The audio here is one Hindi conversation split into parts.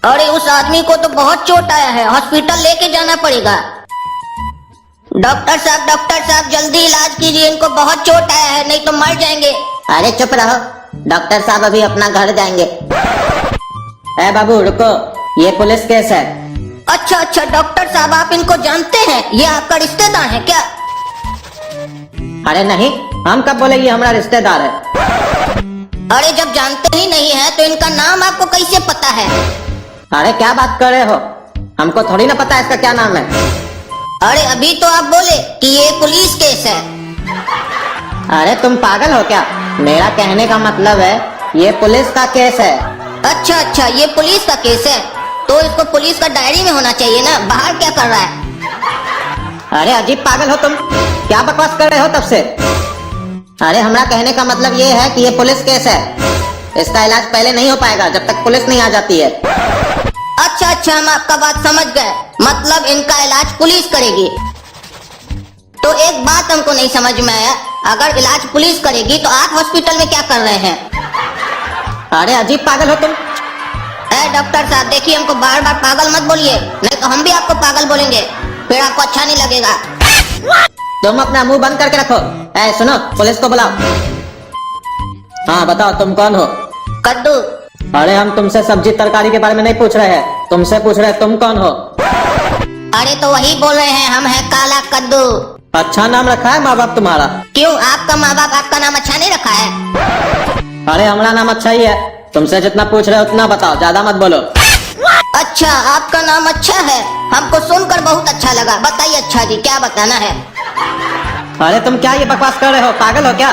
अरे उस आदमी को तो बहुत चोट आया है, हॉस्पिटल लेके जाना पड़ेगा। डॉक्टर साहब जल्दी इलाज कीजिए, इनको बहुत चोट आया है, नहीं तो मर जाएंगे। अरे चुप रहो, डॉक्टर साहब अभी अपना घर जाएंगे। ए बाबू रुको, ये पुलिस केस है। अच्छा डॉक्टर साहब आप इनको जानते हैं, ये आपका रिश्तेदार है क्या? अरे नहीं, हम कब बोले ये हमारा रिश्तेदार है। अरे जब जानते ही नहीं है तो इनका नाम आपको कैसे पता है? अरे क्या बात कर रहे हो, हमको थोड़ी ना पता है इसका क्या नाम है। अरे अभी तो आप बोले कि ये पुलिस केस है। अरे तुम पागल हो क्या, मेरा कहने का मतलब है ये पुलिस का केस है। अच्छा ये पुलिस का केस है, तो इसको पुलिस का डायरी में होना चाहिए ना, बाहर क्या कर रहा है? अरे अजीब पागल हो तुम, क्या बकवास कर रहे हो तब से। अरे हमारा कहने का मतलब ये है कि ये पुलिस केस है, इसका इलाज पहले नहीं हो पाएगा जब तक पुलिस नहीं आ जाती है। अच्छा हम आपका बात समझ गए, मतलब इनका इलाज पुलिस करेगी। तो एक बात हमको नहीं समझ में आया, अगर इलाज पुलिस करेगी तो आप हॉस्पिटल में क्या कर रहे हैं? अरे अजीब पागल हो तुम। डॉक्टर साहब देखिए, हमको बार बार पागल मत बोलिए, नहीं तो हम भी आपको पागल बोलेंगे, फिर आपको अच्छा नहीं लगेगा। तुम अपना मुंह बंद करके रखो। सुनो, पुलिस को बुलाओ। हाँ बताओ, तुम कौन हो? कद्दू। अरे हम तुमसे सब्जी तरकारी के बारे में नहीं पूछ रहे हैं, तुमसे पूछ रहे हैं तुम कौन हो। अरे तो वही बोल रहे हैं, हम हैं काला कद्दू। अच्छा नाम रखा है माँ बाप तुम्हारा? क्यों, आपका माँ बाप आपका नाम अच्छा नहीं रखा है? अरे हमारा नाम अच्छा ही है, तुमसे जितना पूछ रहे हो उतना बताओ, ज्यादा मत बोलो। अच्छा आपका नाम अच्छा है, हमको सुनकर बहुत अच्छा लगा। बताइए अच्छा जी, क्या बताना है? अरे तुम क्या ये बकवास कर रहे हो, पागल हो क्या?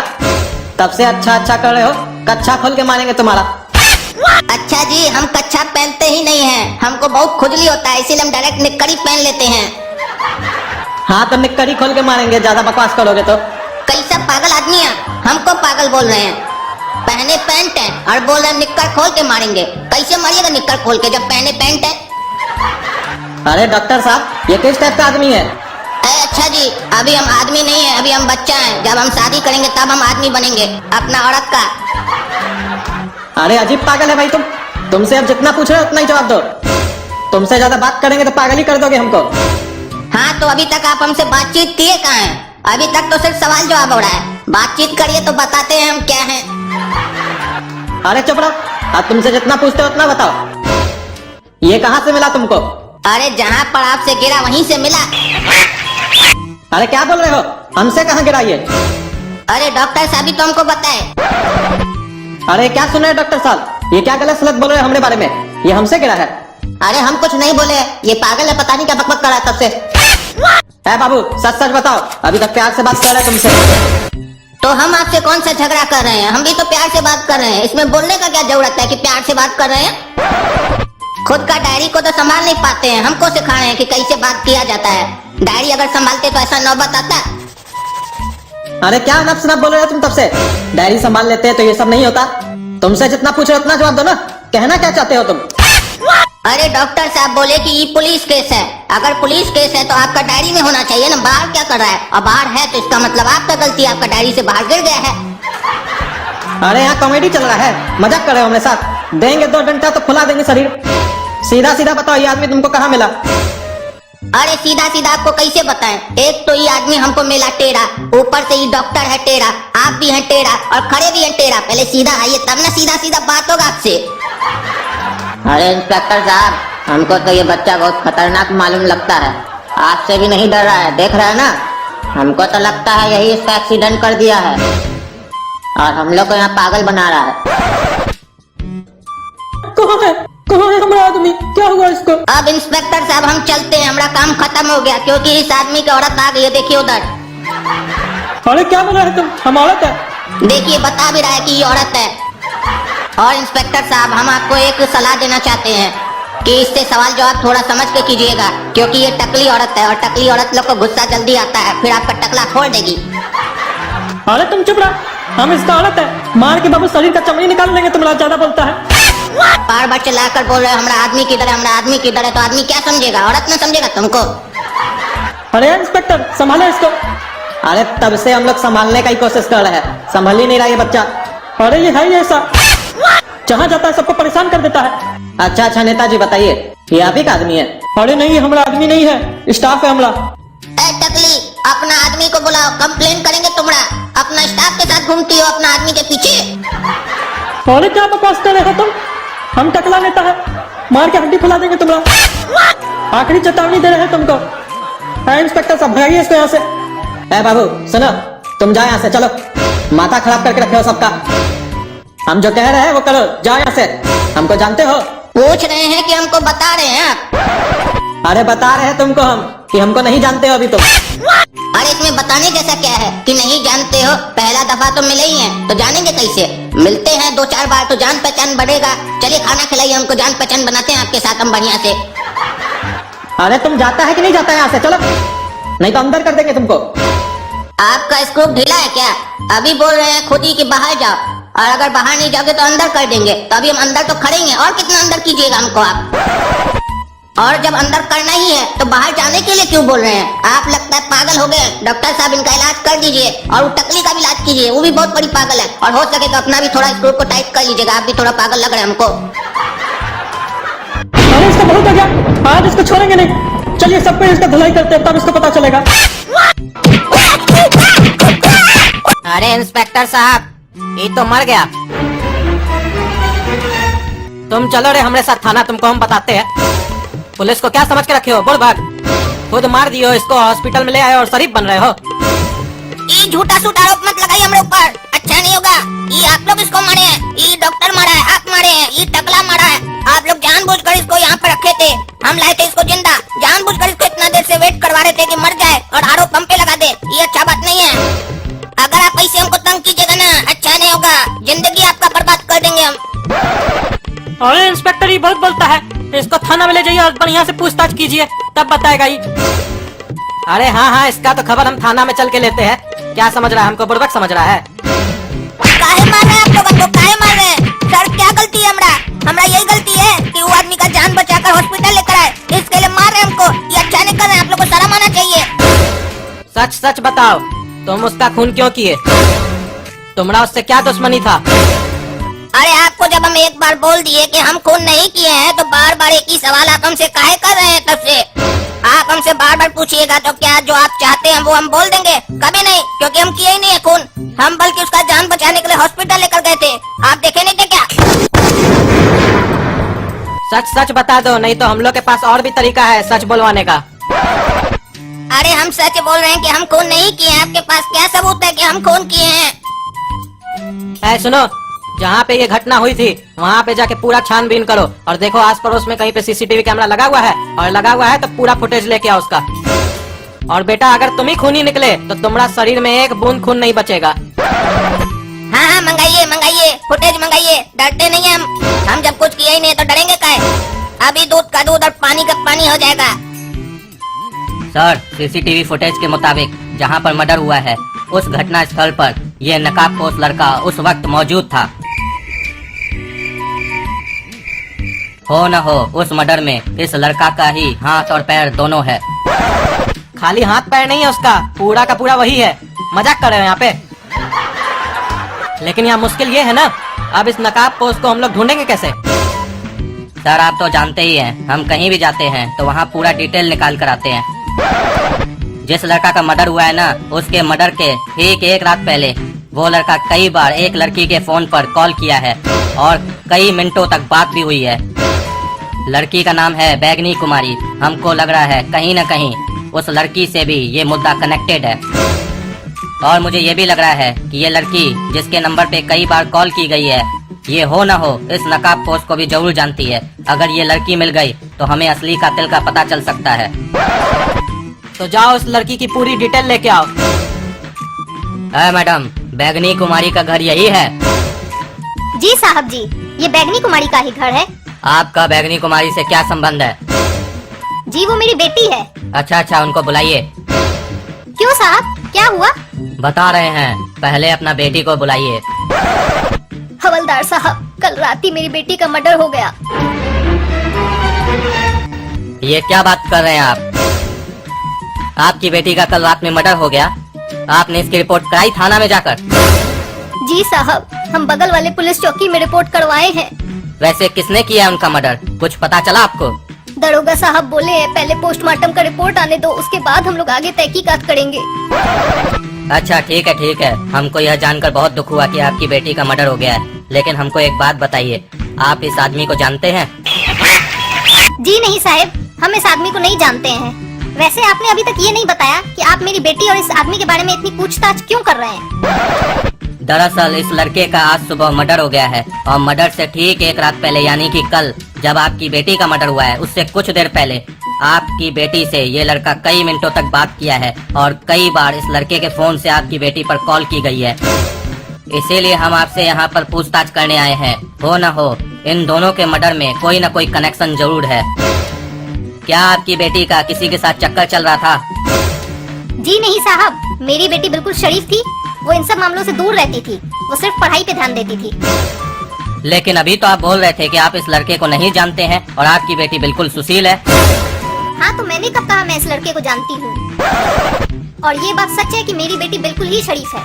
तब से अच्छा कर रहे हो, कच्छा खोल के मारेंगे तुम्हारा। अच्छा जी, हम कच्छा पहनते ही नहीं हैं, हमको बहुत खुजली होता है, इसीलिए हम डायरेक्ट निक्करी पहन लेते हैं। हाँ तो निक्करी खोल के मारेंगे, ज्यादा बकवास करोगे तो। कैसा पागल आदमी है, हमको पागल बोल रहे हैं? पहने पैंट है और बोल रहे हैं निक्कर खोल के मारेंगे। कैसे मारिएगा निक्कर खोल के जब पहने पैंट है? अरे डॉक्टर साहब, ये किस टाइप का आदमी है? अच्छा जी, अभी हम आदमी नहीं है, अभी हम बच्चा हैं, जब हम शादी करेंगे तब हम आदमी बनेंगे, अपना औरत का। अरे अजीब पागल है भाई तुम, तुमसे अब जितना पूछ रहे हो उतना ही जवाब दो, तुमसे ज्यादा बात करेंगे तो पागल ही कर दोगे हमको। हाँ तो अभी तक आप हमसे बातचीत किए कहाँ हैं? अभी तक तो सिर्फ सवाल जवाब हो रहा है, बातचीत करिए तो बताते हैं हम क्या हैं। अरे चुप रहो, अब तुमसे जितना पूछते हो उतना बताओ। ये कहाँ से मिला तुमको? अरे जहाँ पर आपसे गिरा वहीं से मिला। अरे क्या बोल रहे हो, हमसे कहाँ गिरा ये? अरे डॉक्टर साहब तो हमको बताए। अरे क्या सुन रहे हैं डॉक्टर साहब, ये क्या गलत सलत बोल रहे हो हमारे बारे में, ये हमसे गिरा है। अरे हम कुछ नहीं बोले, ये पागल है, पता नहीं क्या बकबक कर रहा है तब से। बाबू सच बताओ, अभी तक प्यार से बात कर रहे हैं तुमसे। तो हम आपसे कौन सा झगड़ा कर रहे हैं, हम भी तो प्यार से बात कर रहे हैं, इसमें बोलने का क्या जरूरत है कि प्यार से बात कर रहे हैं? खुद का डायरी को तो संभाल नहीं पाते हैं, हमको सिखा रहे हैं कि कैसे बात किया जाता है। डायरी अगर संभालते तो ऐसा नौबत आता। अरे क्या नफ सनफ बोल रहे हो तुम तब से, डायरी संभाल लेते हैं तो ये सब नहीं होता। तुमसे जितना पूछे उतना जवाब दो ना, कहना क्या चाहते हो तुम? अरे डॉक्टर साहब बोले कि ये पुलिस केस है, अगर पुलिस केस है तो आपका डायरी में होना चाहिए ना, बाहर क्या कर रहा है? और बाहर है तो इसका मतलब आपका गलती है, आपका डायरी से बाहर गिर गया है। अरे यहाँ कॉमेडी चल रहा है, मजाक कर रहे हो हमारे साथ? देंगे 2 डंडा तो फुला देंगे शरीर। सीधा बताओ, ये आदमी तुमको कहाँ मिला? अरे सीधा आपको कैसे बताएं? एक तो ये आदमी हमको मिला टेढ़ा, ऊपर से ये डॉक्टर है टेढ़ा, आप भी हैं टेढ़ा और खड़े भी हैं टेढ़ा। पहले सीधा आइए तब ना सीधा बात होगा आपसे। अरे इंस्पेक्टर साहब, हमको तो ये बच्चा बहुत खतरनाक मालूम लगता है, आपसे भी नहीं डर रहा है, देख रहे हैं ना? हमको तो लगता है यही इसका एक्सीडेंट कर दिया है और हम लोग को यहाँ पागल बना रहा है। कहाँ है हमारा आदमी, क्या हुआ इसको? अब इंस्पेक्टर साहब हम चलते हैं, हमारा काम खत्म हो गया, क्योंकि इस आदमी की औरत आ गई है, देखिए उधर। अरे क्या बोल रहे हैं तुम, हम औरत है? देखिए बता भी रहा है कि ये औरत है। और इंस्पेक्टर साहब हम आपको एक सलाह देना चाहते हैं कि इससे सवाल जवाब थोड़ा समझ के कीजिएगा, क्योंकि ये टकली औरत है और टकली औरत लोग को गुस्सा जल्दी आता है, फिर आपका टकला फोड़ देगी। अरे तुम चुप रहो, हम इसका औरत है, मार के बाबू शरीर का चमड़ी निकाल लेंगे, तुम ज्यादा बोलता है। बार बार चिल्लाकर बोल रहे हो हमारा आदमी किधर है, हमारा आदमी किधर है, तो आदमी क्या समझेगा, औरत ना समझेगा तुमको। अरे इंस्पेक्टर संभालो इसको। अरे तब से हम लोग संभालने का ही कोशिश कर रहे हैं, संभाल ही नहीं रहा ये बच्चा। अरे ये है ही ऐसा। जहाँ जाता है सबको परेशान कर देता है। अच्छा अच्छा नेताजी बताइए, ये आप ही का आदमी है? अरे नहीं, हमारा आदमी नहीं है, स्टाफ है हमारा। ए टकली, अपना आदमी को बुलाओ, कंप्लेन करेंगे तुमरा। अपना स्टाफ के साथ घूमती हो अपना आदमी के पीछे। अरे क्या बकवास कर रहे हो तुम? हम टकला नेता है, मार के हड्डी फुला देंगे तुम्हारा। आखिरी चेतावनी दे रहे हैं तुमको। है इंस्पेक्टर साहब, भगाइए इसको यहाँ से। ए बाबू सुनो, तुम जाओ यहाँ से, चलो। माथा खराब करके रखे हो सबका। हम जो कह रहे हैं वो करो, जाओ यहाँ से। हमको जानते हो? पूछ रहे हैं कि हमको बता रहे हैं आप? अरे बता रहे हैं तुमको हम कि हमको नहीं जानते हो अभी तुम। अरे इसमें बताने जैसा क्या है कि नहीं जानते हो? पहला दफा तो मिले ही हैं, तो जानेंगे कैसे? मिलते हैं 2-4 बार तो जान पहचान बढ़ेगा। चलिए खाना खिलाइए हमको, जान पहचान बनाते हैं आपके साथ हम बढ़िया से। अरे तुम जाता है कि नहीं जाता है यहाँ से? चलो, नहीं तो अंदर कर देंगे तुमको। आपका स्क्रू ढीला है क्या? अभी बोल रहे हैं खुद ही कि बाहर जाओ, और अगर बाहर नहीं जाओगे तो अंदर कर देंगे। तो अभी हम अंदर तो खड़े ही हैं, और कितना अंदर कीजिएगा हमको आप? और जब अंदर करना ही है तो बाहर जाने के लिए क्यों बोल रहे हैं? आप लगता है पागल हो गए। डॉक्टर साहब इनका इलाज कर दीजिए, और वो टकली का भी इलाज कीजिए, वो भी बहुत बड़ी पागल है। और हो सके तो अपना भी थोड़ा स्क्रू को टाइट कर लीजिएगा, आप भी थोड़ा पागल लग रहे हैं हमको। अरे इसका बहुत हो गया, आज इसको छोड़ेंगे नहीं। चलिए सब पे इसका धुलाई करते हैं, तब इसको पता चलेगा। अरे इंस्पेक्टर साहब, ये तो मर गया। तुम चलो रे हमरे साथ थाना, तुमको हम बताते हैं। पुलिस को क्या समझ के रखे हो? बोल भाग। खुद मार दियो इसको, हॉस्पिटल में ले आए और शरीफ बन रहे हो। ये झूठा सूट आरोप मत लगाइए हमरे ऊपर, अच्छा नहीं होगा। ये आप लोग इसको मारे हैं, ये डॉक्टर मारा है, आप मारे हैं, ये टकला मारा है। आप लोग जानबूझकर इसको यहाँ पे रखे थे, हम लाए थे इसको जिंदा। जानबूझकर इसको इतना देर से वेट करवा रहे थे कि मर जाए और आरोप हम पे लगा दे। ये अच्छा बात नहीं है। अगर आप ऐसे हमको तंग कीजिएगा ना, अच्छा नहीं होगा, जिंदगी आपका बर्बाद कर देंगे हम। अरे इंस्पेक्टर ये बहुत बोलता है, इसको थाना में ले जाइए और बढ़िया से पूछताछ कीजिए, तब बताएगा ये। अरे हाँ हाँ, इसका तो खबर हम थाना में चल के लेते हैं। क्या समझ रहा है हमको? बुड़बक समझ रहा है? काहे मार रहे हैं आप लोगों को? काहे मार रहे हैं? सर क्या गलती है हमरा यही गलती है कि वो आदमी का जान बचाकर हॉस्पिटल लेकर आए, इसके लिए मार रहे हैं हमको। ये अच्छा नहीं कर रहे हैं, आप लोग को शर्म आना चाहिए। सच सच बताओ, तुम उसका खून क्यों किए? तुम्हारा उससे क्या दुश्मनी था? अरे आपको जब हम एक बार बोल दिए कि हम खून नहीं किए हैं, तो बार बार एक ही सवाल आप हमसे काहे कर रहे हैं? तब से आप हमसे बार बार पूछिएगा तो क्या जो आप चाहते हैं वो हम बोल देंगे? कभी नहीं, क्योंकि हम किए ही नहीं है खून। हम बल्कि उसका जान बचाने के लिए हॉस्पिटल लेकर गए थे, आप देखे नहीं थे क्या? सच सच बता दो, नहीं तो हम लोग के पास और भी तरीका है सच बोलवाने का। अरे हम सच बोल रहे हैं कि हम खून नहीं किए हैं। आपके पास क्या सबूत है कि हम खून किए हैं? ऐ सुनो, जहाँ पे ये घटना हुई थी वहाँ पे जाके पूरा छानबीन करो और देखो आस पड़ोस में कहीं पे सीसीटीवी कैमरा लगा हुआ है, और लगा हुआ है तो पूरा फुटेज लेके आओ उसका। और बेटा अगर तुम ही खूनी निकले तो तुम्हारा शरीर में एक बूंद खून नहीं बचेगा। हाँ हाँ मंगाइए मंगाइए, फुटेज मंगाइए, डरते नहीं हम जब कुछ किया ही नहीं तो डरेंगे काहे? अभी दूध का दूध और पानी का पानी हो जाएगा। सर, सीसीटीवी फुटेज के मुताबिक जहां पर मर्डर हुआ है उस घटना स्थल पर यह नकाबपोश लड़का उस वक्त मौजूद था। हो न हो उस मर्डर में इस लड़का का ही हाथ और पैर दोनों है। खाली हाथ पैर नहीं है उसका, पूरा का पूरा वही है। मजाक कर रहे हो यहाँ पे? लेकिन यहाँ मुश्किल ये है ना, अब इस नकाबपोश को हम लोग ढूंढेंगे कैसे? सर आप तो जानते ही हैं, हम कहीं भी जाते हैं तो वहाँ पूरा डिटेल निकाल कर आते हैं। जिस लड़का का मर्डर हुआ है ना, उसके मर्डर के ठीक एक रात पहले वो लड़का कई बार एक लड़की के फोन पर कॉल किया है और कई मिनटों तक बात भी हुई है। लड़की का नाम है बैगनी कुमारी। हमको लग रहा है कहीं न कहीं उस लड़की से भी ये मुद्दा कनेक्टेड है। और मुझे ये भी लग रहा है कि ये लड़की जिसके नंबर पे कई बार कॉल की गई है, ये हो न हो इस नकाबपोश को भी जरूर जानती है। अगर ये लड़की मिल गई तो हमें असली कातिल का पता चल सकता है। तो जाओ उस लड़की की पूरी डिटेल लेके आओ। मैडम, बैगनी कुमारी का घर यही है? जी साहब जी, ये बैगनी कुमारी का ही घर है। आपका बैगनी कुमारी से क्या संबंध है? जी वो मेरी बेटी है। अच्छा अच्छा, उनको बुलाइए। क्यों साहब, क्या हुआ? बता रहे हैं, पहले अपना बेटी को बुलाइए। हवलदार साहब, कल रात ही मेरी बेटी का मर्डर हो गया। ये क्या बात कर रहे हैं आप? आपकी बेटी का कल रात में मर्डर हो गया? आपने इसकी रिपोर्ट कराई थाना में जाकर? जी साहब, हम बगल वाले पुलिस चौकी में रिपोर्ट करवाए हैं। वैसे किसने किया है उनका मर्डर, कुछ पता चला आपको? दरोगा साहब बोले हैं पहले पोस्टमार्टम का रिपोर्ट आने दो, उसके बाद हम लोग आगे तहकीकात करेंगे। अच्छा ठीक है, हमको यह जानकर बहुत दुख हुआ कि आपकी बेटी का मर्डर हो गया है। लेकिन हमको एक बात बताइए, आप इस आदमी को जानते हैं? जी नहीं साहब, हम इस आदमी को नहीं जानते हैं। वैसे आपने अभी तक ये नहीं बताया कि आप मेरी बेटी और इस आदमी के बारे में इतनी पूछताछ क्यों कर रहे हैं? दरअसल इस लड़के का आज सुबह मर्डर हो गया है और मर्डर से ठीक एक रात पहले यानी कि कल जब आपकी बेटी का मर्डर हुआ है उससे कुछ देर पहले आपकी बेटी से ये लड़का कई मिनटों तक बात किया है और कई बार इस लड़के के फोन से आपकी बेटी पर कॉल की गई है। इसीलिए हम आपसे यहाँ पर पूछताछ करने आए हैं। हो न हो इन दोनों के मर्डर में कोई न कोई कनेक्शन जरूर है। क्या आपकी बेटी का किसी के साथ चक्कर चल रहा था? जी नहीं साहब, मेरी बेटी बिल्कुल शरीफ थी, वो इन सब मामलों से दूर रहती थी, वो सिर्फ पढ़ाई पे ध्यान देती थी। लेकिन अभी तो आप बोल रहे थे कि आप इस लड़के को नहीं जानते हैं और आपकी बेटी बिल्कुल सुशील है। हाँ तो मैंने कब कहा मैं इस लड़के को जानती हूँ? और ये बात सच है कि मेरी बेटी बिल्कुल ही शरीफ है।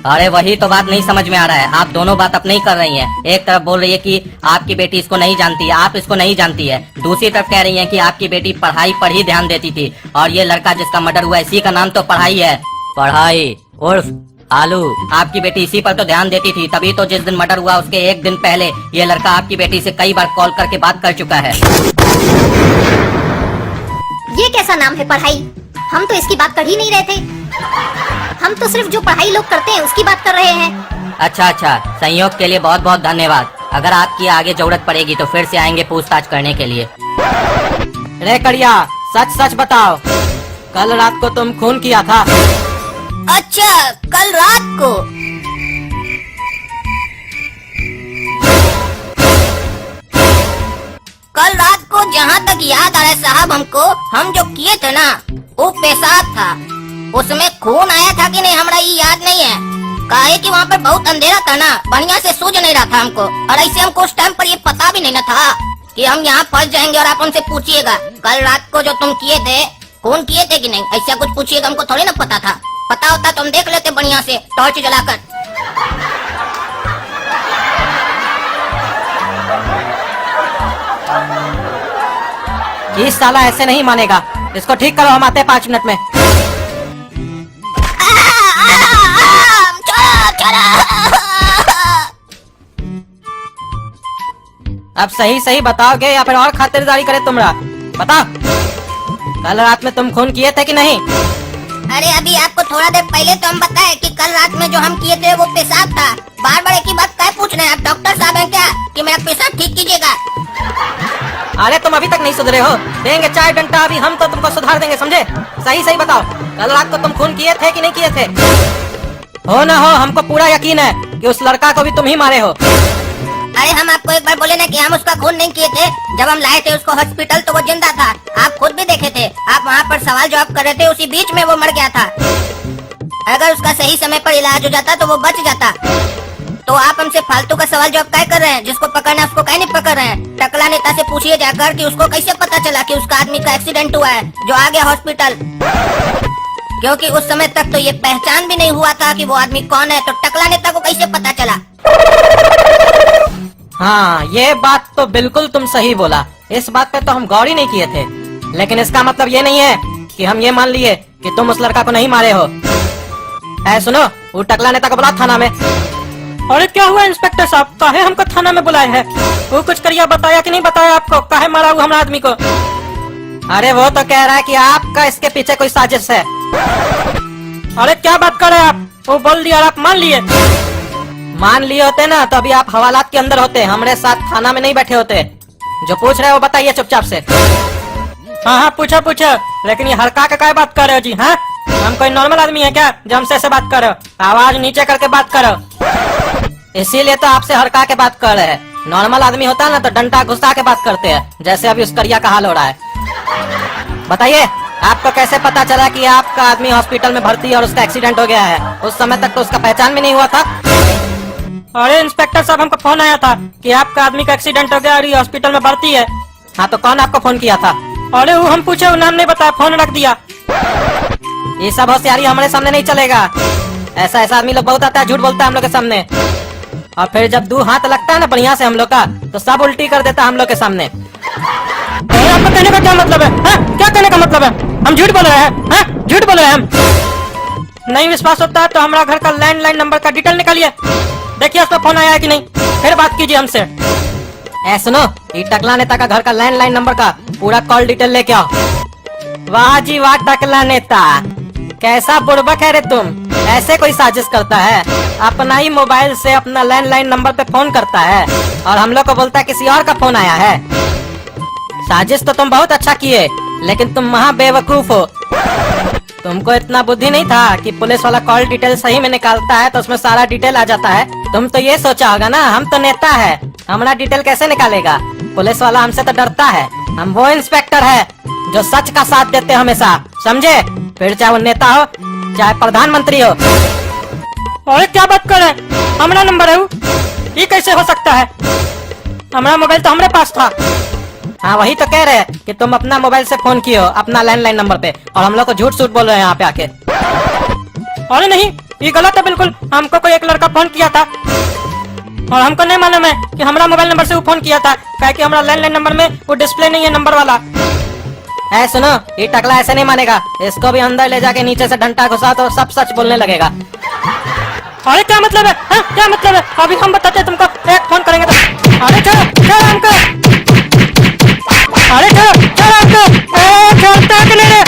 अरे वही तो बात नहीं समझ में आ रहा है, आप दोनों बात अपनी ही कर रही हैं। एक तरफ बोल रही है कि आपकी बेटी इसको नहीं जानती है, आप इसको नहीं जानती है। दूसरी तरफ कह रही है कि आपकी बेटी पढ़ाई पर ही ध्यान देती थी और ये लड़का जिसका मर्डर हुआ इसी का नाम तो पढ़ाई है। पढ़ाई उर्फ आलू, आपकी बेटी इसी पर तो ध्यान देती थी, तभी तो जिस दिन मर्डर हुआ उसके एक दिन पहले ये लड़का आपकी बेटी से कई बार कॉल करके बात कर चुका है। ये कैसा नाम है पढ़ाई? हम तो इसकी बात कर ही नहीं रहे थे। हम तो सिर्फ जो पढ़ाई लोग करते हैं उसकी बात कर रहे हैं। अच्छा, सहयोग के लिए बहुत बहुत धन्यवाद। अगर आपकी आगे जरूरत पड़ेगी तो फिर से आएंगे पूछताछ करने के लिए। रे कड़िया, सच सच बताओ, कल रात को तुम खून किया था? अच्छा, कल रात को? कल रात को जहाँ तक याद आ रहा है साहब हमको, हम जो किए थे ना वो पेशाब था। उसमें खून आया था कि नहीं हमरा ये याद नहीं है, काहे कि वहाँ पर बहुत अंधेरा था ना, बढ़िया से सूझ नहीं रहा था हमको। और ऐसे हमको उस टाइम पर ये पता भी नहीं ना था कि हम यहाँ फंस जाएंगे और आप हमसे पूछिएगा कल रात को जो तुम किए थे खून किए थे कि नहीं, ऐसा कुछ पूछिएगा। हमको थोड़ी ना पता था, पता होता तो हम देख लेते बढ़िया से टॉर्च जलाकर। ये साला ऐसे नहीं मानेगा, इसको ठीक करो, हम आते हैं 5 मिनट में। अब सही सही बताओगे या फिर और खातिरदारी करे तुमरा? बताओ, कल रात में तुम खून किए थे कि नहीं? अरे अभी आपको थोड़ा देर पहले तो हम बताए कि कल रात में जो हम किए थे वो पेशाब था। बार बार एक ही बात क्या पूछ रहे हैं? आप डॉक्टर साहब हैं क्या कि मेरा पेशाब ठीक कीजिएगा? अरे तुम अभी तक नहीं सुधरे हो, देंगे चाय डंडा, अभी हम तो तुमको सुधार देंगे, समझे? सही सही बताओ, कल रात को तुम खून किए थे कि नहीं किए थे? हो ना हो, हमको पूरा यकीन है कि उस लड़का को भी तुम ही मारे हो। अरे हम आपको एक बार बोले ना कि हम उसका खून नहीं किए थे। जब हम लाए थे उसको हॉस्पिटल तो वो जिंदा था, आप खुद भी देखे थे। आप वहाँ पर सवाल जवाब कर रहे थे, उसी बीच में वो मर गया था। अगर उसका सही समय पर इलाज हो जाता तो वो बच जाता। तो आप हमसे फालतू का सवाल जवाब क्या कर रहे हैं? जिसको पकड़ना उसको क्या नहीं पकड़ रहे हैं? टकला नेता से पूछिए जाकर कि उसको कैसे पता चला कि उसका आदमी का एक्सीडेंट हुआ है जो आ गया हॉस्पिटल, क्योंकि उस समय तक तो ये पहचान भी नहीं हुआ था कि वो आदमी कौन है। तो टकला नेता को कैसे पता चला? हाँ, ये बात तो बिल्कुल तुम सही बोला, इस बात पे तो हम गौर ही नहीं किए थे। लेकिन इसका मतलब ये नहीं है कि हम ये मान लिए कि तुम उस लड़का को नहीं मारे हो। सुनो, वो टकला नेता को बुला थाना में। अरे क्या हुआ इंस्पेक्टर साहब, काहे हमको थाना में बुलाए हैं? वो कुछ करिया बताया कि नहीं बताया आपको, काहे मारा हुआ हमारा आदमी को? अरे वो तो कह रहा है कि आपका इसके पीछे कोई साजिश है। अरे क्या बात कर रहे हैं आप? वो बोल दिया और आप मान लिए? मान लिए होते ना तो अभी आप हवालात के अंदर होते, हमारे साथ थाना में नहीं बैठे होते। जो पूछ रहे हो वो बताइए चुपचाप से। हाँ, पूछो, लेकिन ये हरका का क्या बात कर रहे हो जी? हाँ, हम कोई नॉर्मल आदमी है क्या जो हमसे ऐसे बात कर रहे हो? आवाज नीचे करके बात करो, इसीलिए तो आपसे हरका के बात कर रहे हैं। नॉर्मल आदमी होता है ना तो डंडा घुसा के बात करते हैं, जैसे अभी उस करिया का हाल हो रहा है। बताइए, आपको कैसे पता चला कि आपका आदमी हॉस्पिटल में भर्ती है और उसका एक्सीडेंट हो गया है? उस समय तक तो उसका पहचान भी नहीं हुआ था। अरे इंस्पेक्टर साहब, हमको फोन आया था कि आपका आदमी का एक्सीडेंट हो गया और ये हॉस्पिटल में भर्ती है। हाँ, तो कौन आपको फोन किया था? अरे वो हम पूछे, वो नाम नहीं बताया, फोन रख दिया। ये सब होशियारी हमारे सामने नहीं चलेगा। ऐसा आदमी लोग बहुत आता है, झूठ बोलता है हम लोग के सामने। और फिर जब 2 हाथ लगता है ना बढ़िया से हम लोग का, तो सब उल्टी कर देता हम लोग के सामने। अरे आपका कहने का क्या मतलब है? क्या कहने का मतलब है? हम झूठ बोल रहे हैं? झूठ बोल रहे हैं हम? नहीं विश्वास होता है तो हमारा घर का लैंडलाइन नंबर का डिटेल निकालिए, देखिए उस पर फोन आया है कि नहीं, फिर बात कीजिए हमसे। ए सुनो, ये टकला नेता का घर का लैंडलाइन नंबर का पूरा कॉल डिटेल लेके आओ। वाह जी वाह टकला नेता, कैसा बुड़बक है रे तुम, ऐसे कोई साजिश करता है? अपना ही मोबाइल से अपना लैंडलाइन नंबर पे फोन करता है और हम लोग को बोलता है किसी और का फोन आया है। साजिश तो तुम बहुत अच्छा किए, लेकिन तुम महा बेवकूफ हो। तुमको इतना बुद्धि नहीं था कि पुलिस वाला कॉल डिटेल सही में निकालता है तो उसमें सारा डिटेल आ जाता है। तुम तो ये सोचा होगा ना हम तो नेता है, हमारा डिटेल कैसे निकालेगा? पुलिस वाला हमसे तो डरता है, हम वो इंस्पेक्टर है जो सच का साथ देते हमेशा, समझे? फिर चाहे वो नेता हो चाहे प्रधानमंत्री हो। अरे क्या बात कर रहे हैं? हमारा नंबर है वो? ये कैसे हो सकता है? हमारा मोबाइल तो हमारे पास था। हाँ वही तो कह रहे हैं कि तुम अपना मोबाइल से फोन किए हो अपना लैंडलाइन नंबर पे, और हम लोग को झूठ सूट बोल रहे हैं यहाँ पे आके। अरे नहीं, ये गलत है बिल्कुल। हमको कोई एक लड़का फोन किया था और हमको नहीं मालूम है कि हमारा मोबाइल नंबर से वो फोन किया था, क्या कि हमारा लैंडलाइन नंबर में वो डिस्प्ले नहीं है नंबर वाला। है सुनो, ये टकला ऐसे नहीं मानेगा, इसको भी अंदर ले जाके नीचे से डंडा घुसा तो सब सच बोलने लगेगा। अरे क्या मतलब है? क्या मतलब है? अभी हम बताते हैं तुमको, एक फोन करेंगे तो। अरे चलो हमको, अरे चलो हमको छोड़ता है कि नहीं रे?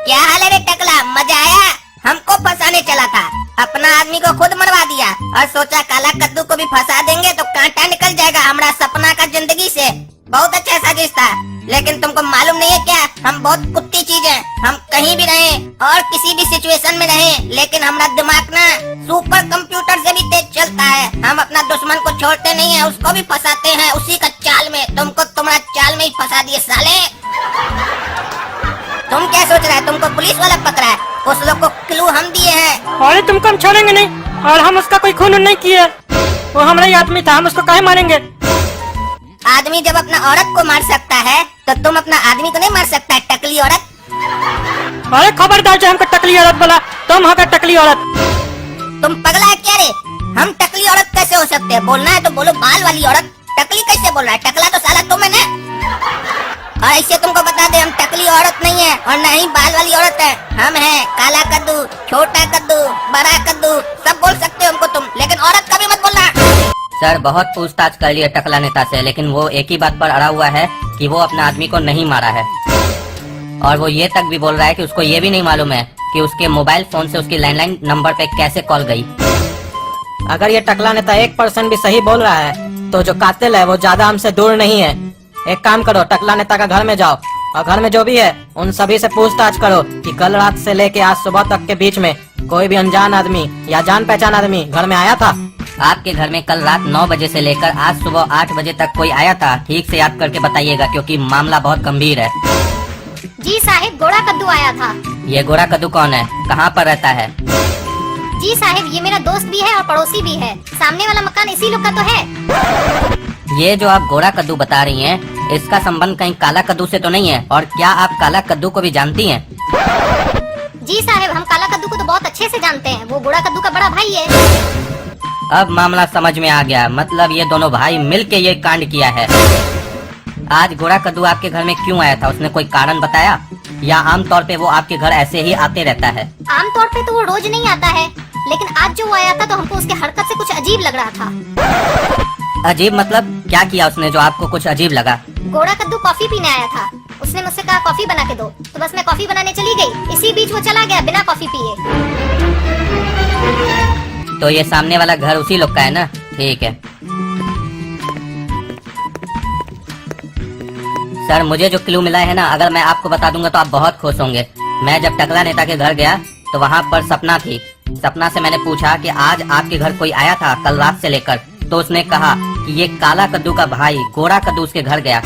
क्या हाल है रे टकला, मजा आया? हमको फंसाने चला था, अपना आदमी को खुद मरवा दिया और सोचा काला कद्दू को भी फंसा देंगे तो कांटा निकल जाएगा हमारा सपना का जिंदगी से। बहुत अच्छा साजिश था, लेकिन तुमको मालूम नहीं है क्या, हम बहुत कुत्ती चीज हैं। हम कहीं भी रहें और किसी भी सिचुएशन में रहें, लेकिन हमारा दिमाग ना सुपर कंप्यूटर से भी तेज चलता है। हम अपना दुश्मन को छोड़ते नहीं है, उसको भी फंसाते हैं उसी का चाल में। तुमको तुम्हारा चाल में ही फंसा दिए साले। तुम क्या सोच रहा है तुमको पुलिस वाला पकड़ा है? उस लोग को क्लू हम दिए हैं। अरे तुमको हम छोड़ेंगे नहीं, और हम उसका कोई खून नहीं किए, वो हमारा ही आदमी था, हम उसको काहे मारेंगे? आदमी जब अपना औरत को मार सकता है तो तुम अपना आदमी को नहीं मार सकता है, टकली औरत। अरे खबरदार जो हमको टकली औरत बोला, तुम हो टकली औरत। तुम पगला है क्या रे? हम टकली औरत कैसे हो सकते हैं? बोलना है तो बोलो बाल वाली औरत, टकली कैसे बोल रहा है? टकला तो साला तुम है ना। और ऐसे तुमको बता दे, हम टकली औरत नहीं है और न ही बाल वाली औरत है। हम हैं काला कद्दू, छोटा कद्दू, बड़ा कद्दू, सब बोल सकते हो हमको तुम, लेकिन औरत कभी मत बोलना। सर बहुत पूछताछ कर लिया टकला नेता से, लेकिन वो एक ही बात पर अड़ा हुआ है कि वो अपने आदमी को नहीं मारा है। और वो ये तक भी बोल रहा है कि उसको ये भी नहीं मालूम है कि उसके मोबाइल फोन से उसकी लैंडलाइन नंबर पे कैसे कॉल गई। अगर ये टकला नेता 1% भी सही बोल रहा है तो जो कातिल है वो ज्यादा हमसे दूर नहीं है। एक काम करो, टकला नेता का घर में जाओ और घर में जो भी है उन सभी से पूछताछ करो कि कल रात से लेके आज सुबह तक के बीच में कोई भी अनजान आदमी या जान पहचान आदमी घर में आया था। आपके घर में कल रात 9 बजे से लेकर आज सुबह 8 बजे तक कोई आया था? ठीक से याद करके बताइएगा, क्योंकि मामला बहुत गंभीर है। जी साहिब, गोरा कद्दू आया था। ये गोरा कद्दू कौन है? कहाँ पर रहता है? जी साहिब, ये मेरा दोस्त भी है और पड़ोसी भी है। सामने वाला मकान इसी लोग का तो है। ये जो आप गोरा कद्दू बता रही हैं, इसका संबंध कहीं काला कद्दू से तो नहीं है? और क्या आप काला कद्दू को भी जानती हैं? जी साहिब, हम काला कद्दू को तो बहुत अच्छे से जानते हैं, वो गोरा कद्दू का बड़ा भाई है। अब मामला समझ में आ गया, मतलब ये दोनों भाई मिलके ये कांड किया है। आज गोरा कद्दू आपके घर में क्यों आया था? उसने कोई कारण बताया या आमतौर पे वो आपके घर ऐसे ही आते रहता है? आमतौर पे तो वो रोज नहीं आता है, लेकिन आज जो वो आया था तो हमको उसके हरकत से कुछ अजीब लग रहा था। अजीब मतलब क्या किया उसने जो आपको कुछ अजीब लगा? गोरा कद्दू कॉफी पीने आया था। उसने मुझसे कहा कॉफी बना के दो, तो बस मैं कॉफी बनाने चली गई। इसी बीच वो चला गया बिना कॉफी पिए। तो ये सामने वाला घर उसी लोग का है ना? ठीक है सर, मुझे जो क्लू मिला है ना, अगर मैं आपको बता दूंगा तो आप बहुत खुश होंगे। मैं जब टकला नेता के घर गया तो वहाँ पर सपना थी। सपना से मैंने पूछा कि आज आपके घर कोई आया था कल रात से लेकर, तो उसने कहा कि ये काला कद्दू का भाई गोरा कद्दू उसके घर गया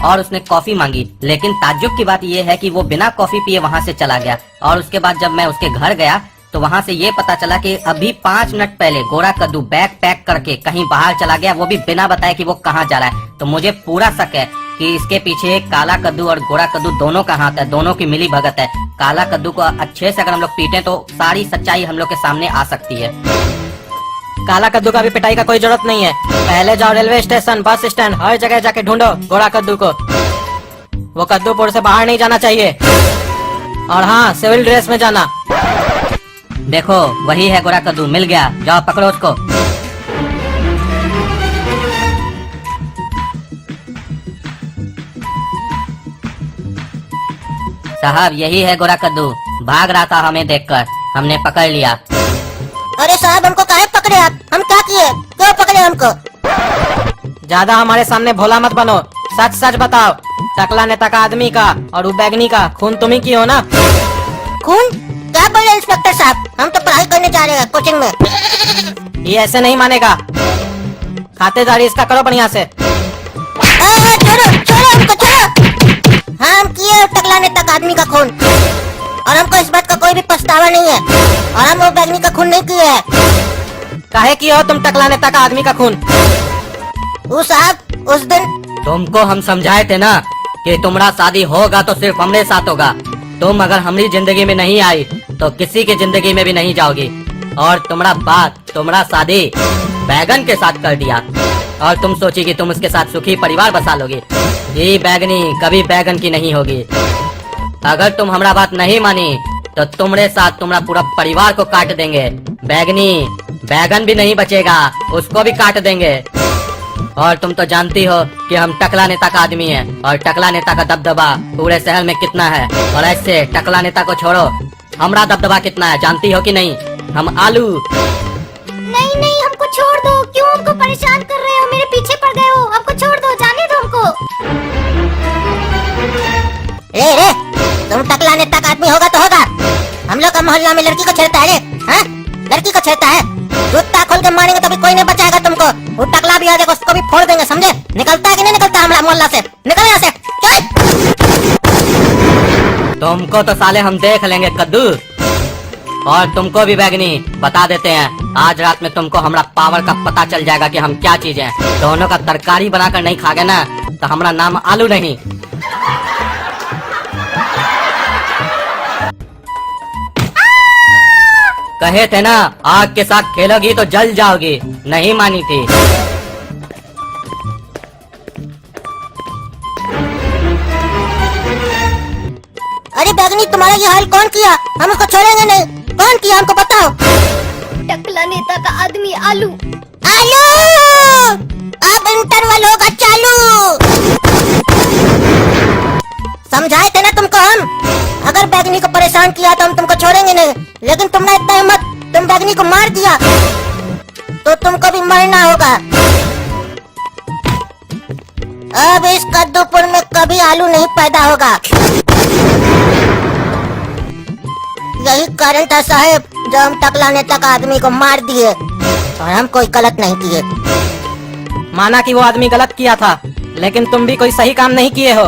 और उसने कॉफी मांगी। लेकिन ताज्जुब की बात यह है कि वो बिना कॉफी पिए वहाँ से चला गया। और उसके बाद जब मैं उसके घर गया तो वहाँ से ये पता चला कि अभी 5 मिनट पहले गोरा कद्दू बैग पैक करके कहीं बाहर चला गया, वो भी बिना बताए कि वो कहाँ जा रहा है। तो मुझे पूरा शक है कि इसके पीछे काला कद्दू और गोरा कद्दू दोनों का हाथ है, दोनों की मिली भगत है। काला कद्दू को अच्छे से अगर हम लोग पीटे तो सारी सच्चाई हम लोग के सामने आ सकती है। काला कद्दू का भी पिटाई का कोई जरूरत नहीं है। पहले जाओ रेलवे स्टेशन, बस स्टैंड, हर जगह जाके ढूंढो गोरा कद्दू को। वो कद्दूपुर से बाहर नहीं जाना चाहिए। और हाँ, सिविल ड्रेस में जाना। देखो वही है गोरा कद्दू, मिल गया, जाओ पकड़ो उसको। साहब यही है गोरा कद्दू, भाग रहा था हमें देखकर, हमने पकड़ लिया। अरे साहब हमको काहे पकड़े आप? हम क्या किए? क्यों पकड़े हमको? ज्यादा हमारे सामने भोला मत बनो, सच सच बताओ। टकला नेता का आदमी का और बैगनी का खून तुम ही की हो ना? खून? क्या बोले इंस्पेक्टर साहब? हम तो पढ़ाई करने जा रहे हैं कोचिंग में। ये ऐसे नहीं मानेगा। खातेदारी इसका करो बढ़िया से। छोड़ो छोड़ो हमको, छोड़ो। हाँ हम किए टकला नेता का आदमी का खून, और हमको इस बात का कोई भी पछतावा नहीं है, और हम वो बैगनी का खून नहीं किए है। काहे की हो तुम टकला नेता का आदमी का खून? वो साहब उस दिन तुमको हम समझाए थे ना कि तुम्हारा शादी होगा तो सिर्फ हमरे साथ होगा। तुम अगर हमारी जिंदगी में नहीं आई तो किसी की जिंदगी में भी नहीं जाओगी। और तुम्हारा बात, तुम्हारा शादी बैगन के साथ कर दिया, और तुम सोची कि तुम उसके साथ सुखी परिवार बसा लोगी। ये बैगनी कभी बैगन की नहीं होगी। अगर तुम हमारा बात नहीं मानी तो तुम्हारे साथ तुम्हारा पूरा परिवार को काट देंगे। बैगनी बैगन भी नहीं बचेगा, उसको भी काट देंगे। और तुम तो जानती हो कि हम टकला नेता का आदमी हैं, और टकला नेता का दबदबा पूरे शहर में कितना है। और ऐसे टकला नेता को छोड़ो, हमारा दबदबा कितना है जानती हो कि नहीं? हम आलू। नहीं नहीं, हमको छोड़ दो। क्यों हमको परेशान कर रहे हो? मेरे पीछे पड़ गए हो। हमको छोड़ दो, जाने दो हमको। रे तुम टकला नेता का आदमी होगा तो होगा, हम लोग का मोहल्ला में लड़की को छेड़ता है रे? हाँ? लड़की को छेड़ता है? जूता खोल के मारेंगे तो भी कोई नहीं बचाएगा तुमको। वो टकला भी आ जाएगा, उसको भी फोड़ देंगे, समझे? निकलता है कि नहीं निकलता हमारा मोहल्ला से? निकल यहाँ से, चल। तुमको तो साले हम देख लेंगे कद्दू, और तुमको भी बैगनी बता देते हैं। आज रात में तुमको हमारा पावर का पता चल जाएगा कि हम क्या चीज हैं। दोनों का तरकारी बनाकर नहीं खागे ना तो हमारा नाम आलू नहीं। कहे थे ना आग के साथ खेलोगी तो जल जाओगी, नहीं मानी थी। अरे बैगनी तुम्हारा ये हाल कौन किया? हम उसको छोड़ेंगे नहीं। कौन किया हमको बताओ। टकला नेता का आदमी आलू। आलू अब इंटरवल होगा चालू। समझाए थे ना तुमको हम, अगर बैगनी को परेशान किया तो हम तुमको छोड़ेंगे नहीं। लेकिन तुमने इतना हिम्मत, तुम बैगनी को मार दिया तो तुमको भी मरना होगा। अब इस कद्दूपुर में कभी आलू नहीं पैदा होगा। यही कारण था साहब जो हम टकला नेता का आदमी को मार दिए, और हम कोई गलत नहीं किए। माना कि वो आदमी गलत किया था, लेकिन तुम भी कोई सही काम नहीं किए हो।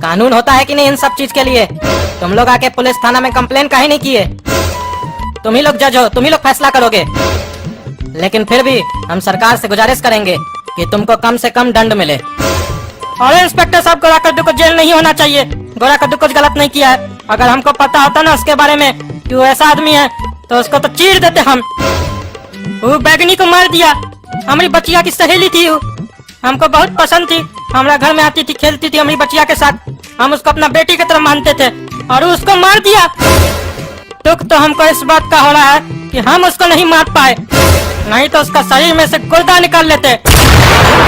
कानून होता है कि नहीं इन सब चीज के लिए? तुम लोग आके पुलिस थाना में कंप्लेन काहे नहीं किए? तुम ही लोग जज हो, तुम ही लोग फैसला करोगे। लेकिन फिर भी हम सरकार से गुजारिश करेंगे कि तुमको कम से कम दंड मिले। और इंस्पेक्टर साहब, गोरा कद्दू को जेल नहीं होना चाहिए। गोरा कद्दू कुछ गलत नहीं किया है। अगर हमको पता होता ना उसके बारे में कि वो ऐसा आदमी है तो उसको तो चीर देते हम। वो बैगनी को मार दिया। हमारी बच्चिया की सहेली थी, वो हमको बहुत पसंद थी। हमारा घर में आती थी, खेलती थी हमारी बच्चिया के साथ। हम उसको अपना बेटी की तरह मानते थे, और उसको मार दिया। दुख तो हमको इस बात का हो रहा है कि हम उसको नहीं मार पाए, नहीं तो उसका शरीर में से गुर्दा निकाल लेते।